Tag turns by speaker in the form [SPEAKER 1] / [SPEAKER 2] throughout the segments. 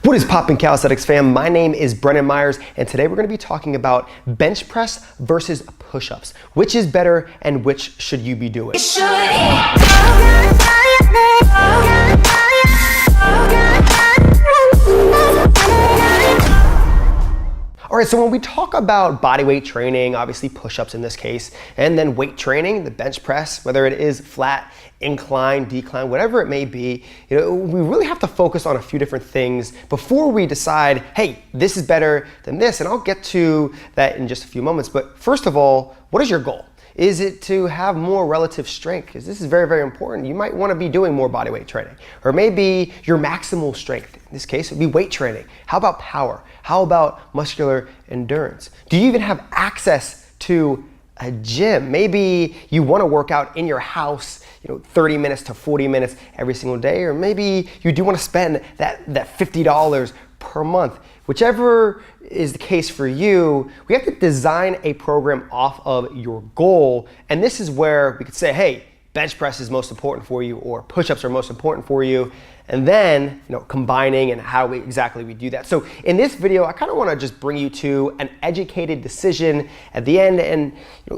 [SPEAKER 1] What is poppin' calisthenics fam? My name is Brennan Myers, and today we're going to be talking about bench press versus push-ups. Which is better and which should you be doing? All right, so when we talk about bodyweight training, obviously push-ups in this case, and then weight training, the bench press, whether it is flat, incline, decline, whatever it may be, we really have to focus on a few different things before we decide, hey, this is better than this, and I'll get to that in just a few moments. But first of all, what is your goal? Is it to have more relative strength? Because this is very, very important. You might want to be doing more bodyweight training. Or maybe your maximal strength, in this case, would be weight training. How about power? How about muscular endurance? Do you even have access to a gym? Maybe you want to work out in your house, 30 minutes to 40 minutes every single day. Or maybe you do want to spend that $50 per month. Whichever is the case for you, we have to design a program off of your goal. And this is where we could say, hey, bench press is most important for you, or push-ups are most important for you. And then, combining and how exactly we do that. So in this video, I kind of want to just bring you to an educated decision at the end, and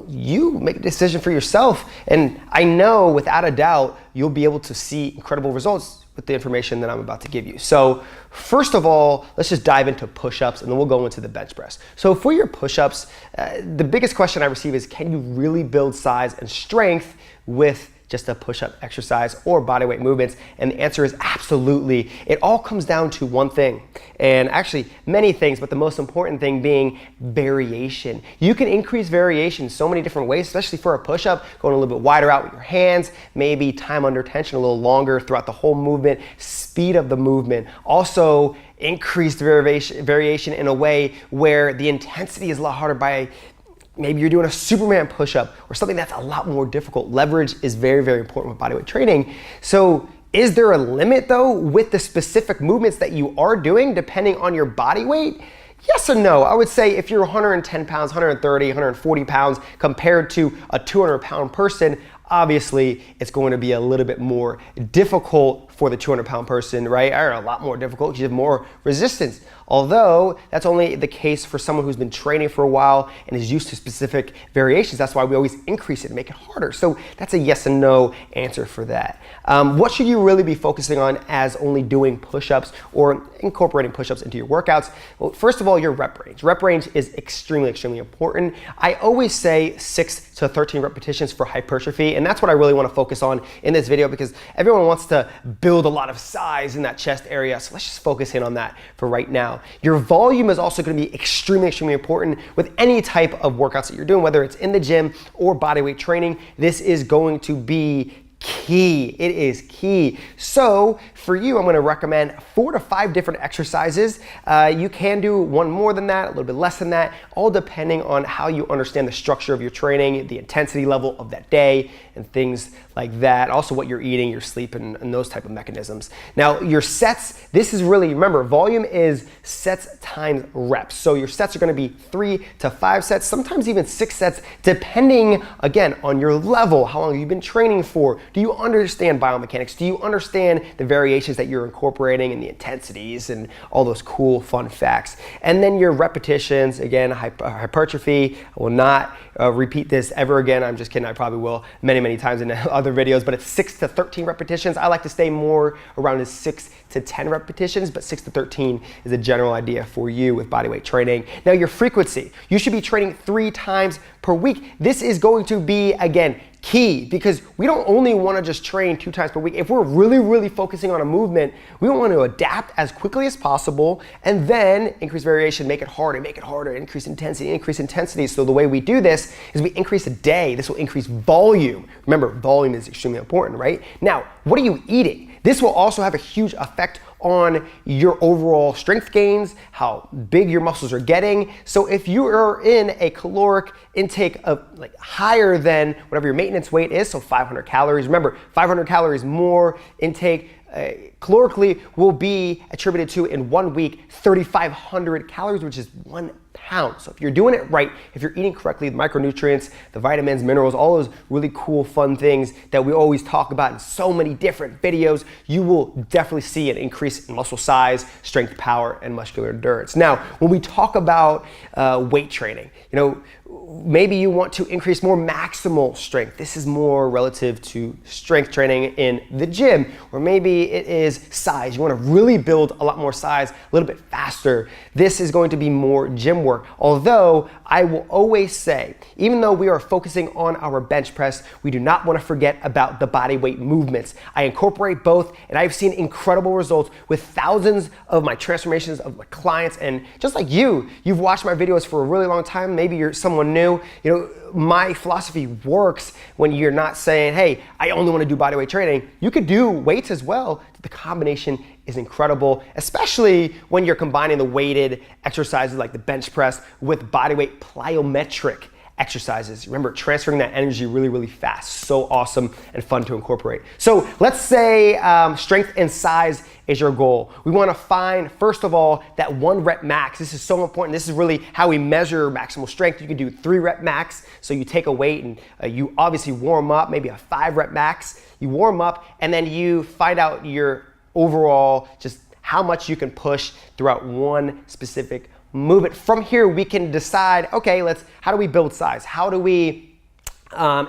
[SPEAKER 1] you make a decision for yourself. And I know without a doubt, you'll be able to see incredible results with the information that I'm about to give you. So first of all, let's just dive into push-ups, and then we'll go into the bench press. So for your push-ups, the biggest question I receive is, can you really build size and strength with just a push-up exercise or bodyweight movements? And the answer is absolutely. It all comes down to one thing, and actually many things, but the most important thing being variation. You can increase variation so many different ways, especially for a push-up, going a little bit wider out with your hands, maybe time under tension a little longer throughout the whole movement, speed of the movement. Also, increased variation in a way where the intensity is a lot harder by maybe you're doing a Superman push-up or something that's a lot more difficult. Leverage is very, very important with bodyweight training. So is there a limit though with the specific movements that you are doing depending on your body weight? Yes and no. I would say if you're 110 pounds, 130, 140 pounds compared to a 200-pound person, obviously it's going to be a little bit more difficult for the 200-pound person, right? Or a lot more difficult because you have more resistance. Although that's only the case for someone who's been training for a while and is used to specific variations. That's why we always increase it and make it harder. So that's a yes and no answer for that. What should you really be focusing on as only doing push-ups or incorporating push-ups into your workouts? Well, first of all, your rep range. Rep range is extremely, extremely important. I always say 6 to 13 repetitions for hypertrophy, and that's what I really want to focus on in this video because everyone wants to build a lot of size in that chest area. So let's just focus in on that for right now. Your volume is also going to be extremely, extremely important with any type of workouts that you're doing, whether it's in the gym or bodyweight training. This is going to be key. It is key. So for you, I'm going to recommend 4 to 5 different exercises. You can do one more than that, a little bit less than that, all depending on how you understand the structure of your training, the intensity level of that day, and things like that. Also what you're eating, your sleep, and those type of mechanisms. Now your sets, this is really, remember, volume is sets times reps. So your sets are going to be 3 to 5 sets, sometimes even 6 sets, depending, again, on your level, how long you've been training for. Do you understand biomechanics? Do you understand the variations that you're incorporating and the intensities and all those cool, fun facts? And then your repetitions, again, hypertrophy. I will not repeat this ever again. I'm just kidding. I probably will many, many times in other videos, but it's 6 to 13 repetitions. I like to stay more around the 6 to 10 repetitions, but 6 to 13 is a general idea for you with bodyweight training. Now your frequency, you should be training 3 times per week. This is going to be, again, key because we don't only want to just train 2 times per week. If we're really, really focusing on a movement, we want to adapt as quickly as possible and then increase variation, make it harder, increase intensity. So the way we do this is we increase a day. This will increase volume. Remember, volume is extremely important, right? Now, what are you eating? This will also have a huge effect on your overall strength gains, how big your muscles are getting. So if you are in a caloric intake of higher than whatever your maintenance weight is, so 500 calories, remember 500 calories more intake calorically will be attributed to in 1 week 3,500 calories, which is 1 pound. So if you're doing it right, if you're eating correctly, the micronutrients, the vitamins, minerals, all those really cool, fun things that we always talk about in so many different videos, you will definitely see an increase in muscle size, strength, power, and muscular endurance. Now, when we talk about weight training, maybe you want to increase more maximal strength. This is more relative to strength training in the gym, or maybe it is size. You want to really build a lot more size a little bit faster. This is going to be more gym work. Although I will always say, even though we are focusing on our bench press, we do not want to forget about the body weight movements. I incorporate both, and I've seen incredible results with thousands of my transformations of my clients. And just like you've watched my videos for a really long time. Maybe you're someone new. My philosophy works when you're not saying, hey, I only want to do bodyweight training. You could do weights as well. The combination is incredible, especially when you're combining the weighted exercises like the bench press with bodyweight plyometric exercises. Remember, transferring that energy really, really fast. So awesome and fun to incorporate. So let's say strength and size is your goal. We want to find, first of all, that 1 rep max. This is so important. This is really how we measure maximal strength. You can do 3 rep max. So you take a weight and you obviously warm up, maybe a 5 rep max. You warm up and then you find out your overall, just how much you can push throughout one specific movement. From here, we can decide, okay, how do we build size? How do we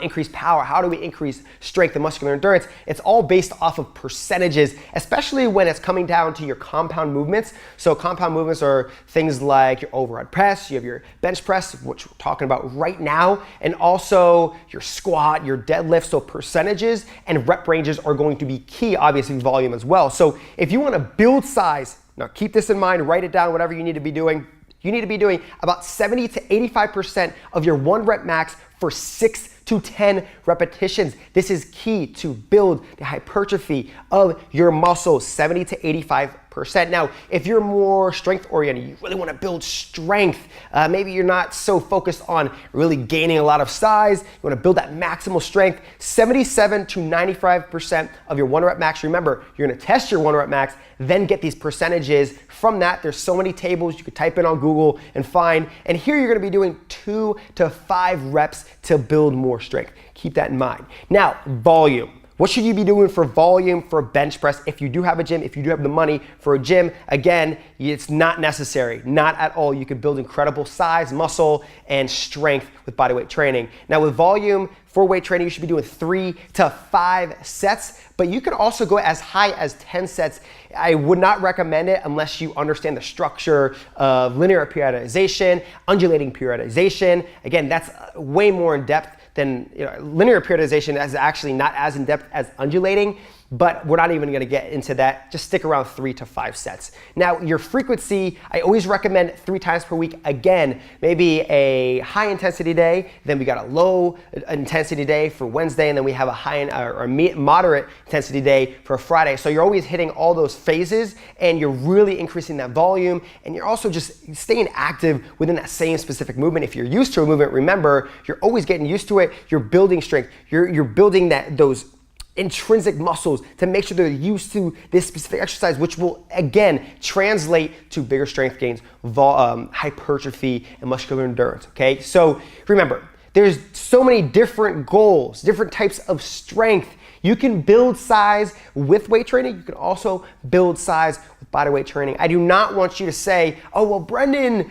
[SPEAKER 1] increase power? How do we increase strength and muscular endurance? It's all based off of percentages, especially when it's coming down to your compound movements. So compound movements are things like your overhead press, you have your bench press, which we're talking about right now, and also your squat, your deadlift. So percentages and rep ranges are going to be key, obviously volume as well. So if you want to build size, now keep this in mind, write it down, whatever you need to be doing. You need to be doing about 70 to 85% of your 1 rep max for 6 to 10 repetitions. This is key to build the hypertrophy of your muscles, 70 to 85%. Now, if you're more strength oriented, you really want to build strength. Maybe you're not so focused on really gaining a lot of size. You want to build that maximal strength, 77 to 95% of your 1 rep max. Remember, you're going to test your 1 rep max, then get these percentages from that. There's so many tables you could type in on Google and find. And here you're going to be doing 2 to 5 reps to build more strength. Keep that in mind. Now, volume. What should you be doing for volume for bench press? If you do have a gym, if you do have the money for a gym, again, it's not necessary, not at all. You can build incredible size, muscle, and strength with bodyweight training. Now with volume, for weight training, you should be doing 3 to 5 sets, but you can also go as high as 10 sets. I would not recommend it unless you understand the structure of linear periodization, undulating periodization. Again, that's way more in depth than linear periodization is actually not as in depth as undulating, but we're not even gonna get into that. Just stick around 3 to 5 sets. Now, your frequency, I always recommend 3 times per week. Again, maybe a high intensity day, then we got a low intensity day for Wednesday, and then we have a high or moderate intensity day for Friday. So you're always hitting all those phases, and you're really increasing that volume, and you're also just staying active within that same specific movement. If you're used to a movement, remember, you're always getting used to it. You're building strength. You're building those intrinsic muscles to make sure they're used to this specific exercise, which will again translate to bigger strength gains, hypertrophy, and muscular endurance. Okay, so remember, there's so many different goals, different types of strength. You can build size with weight training. You can also build size with bodyweight training. I do not want you to say, oh, well, Brendan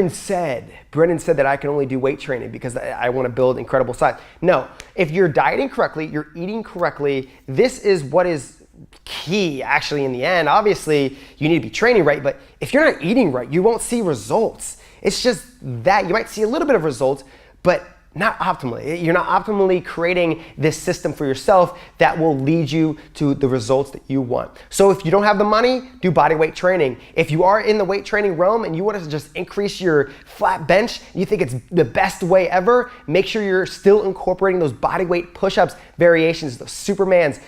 [SPEAKER 1] said that I can only do weight training because I want to build incredible size. No, if you're dieting correctly, you're eating correctly, this is what is key actually in the end. Obviously, you need to be training right, but if you're not eating right, you won't see results. It's just that you might see a little bit of results, but not optimally. You're not optimally creating this system for yourself that will lead you to the results that you want. So if you don't have the money, do body weight training. If you are in the weight training realm and you want to just increase your flat bench, you think it's the best way ever, make sure you're still incorporating those body weight push-ups, variations, those Supermans,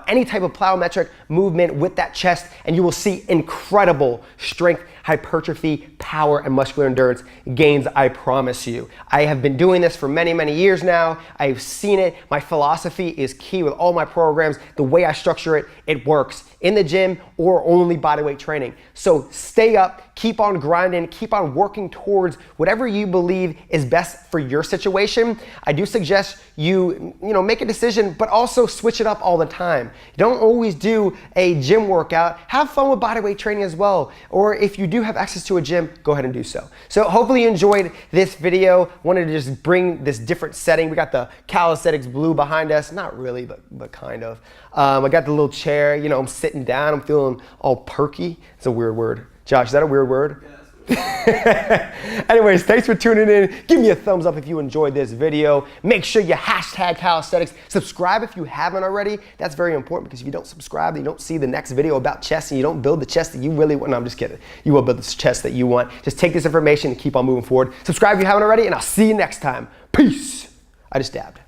[SPEAKER 1] any type of plyometric movement with that chest, and you will see incredible strength, hypertrophy, power, and muscular endurance gains, I promise you. I have been doing this for many, many years now. I've seen it. My philosophy is key with all my programs. The way I structure it, it works in the gym or only bodyweight training. So stay up, keep on grinding, keep on working towards whatever you believe is best for your situation. I do suggest you make a decision, but also switch it up all the time. Don't always do a gym workout. Have fun with bodyweight training as well. Or if you do have access to a gym, go ahead and do so. So hopefully you enjoyed this video. Wanted to just bring this different setting. We got the calisthenics blue behind us. Not really, but kind of. I got the little chair. I'm sitting down. I'm feeling all perky. It's a weird word. Josh, is that a weird word? Anyways, thanks for tuning in. Give me a thumbs up if you enjoyed this video. Make sure you hashtag calisthenics. Subscribe if you haven't already. That's very important because if you don't subscribe, then you don't see the next video about chest and you don't build the chest that you really want. No, I'm just kidding. You will build the chest that you want. Just take this information and keep on moving forward. Subscribe if you haven't already, and I'll see you next time. Peace. I just dabbed.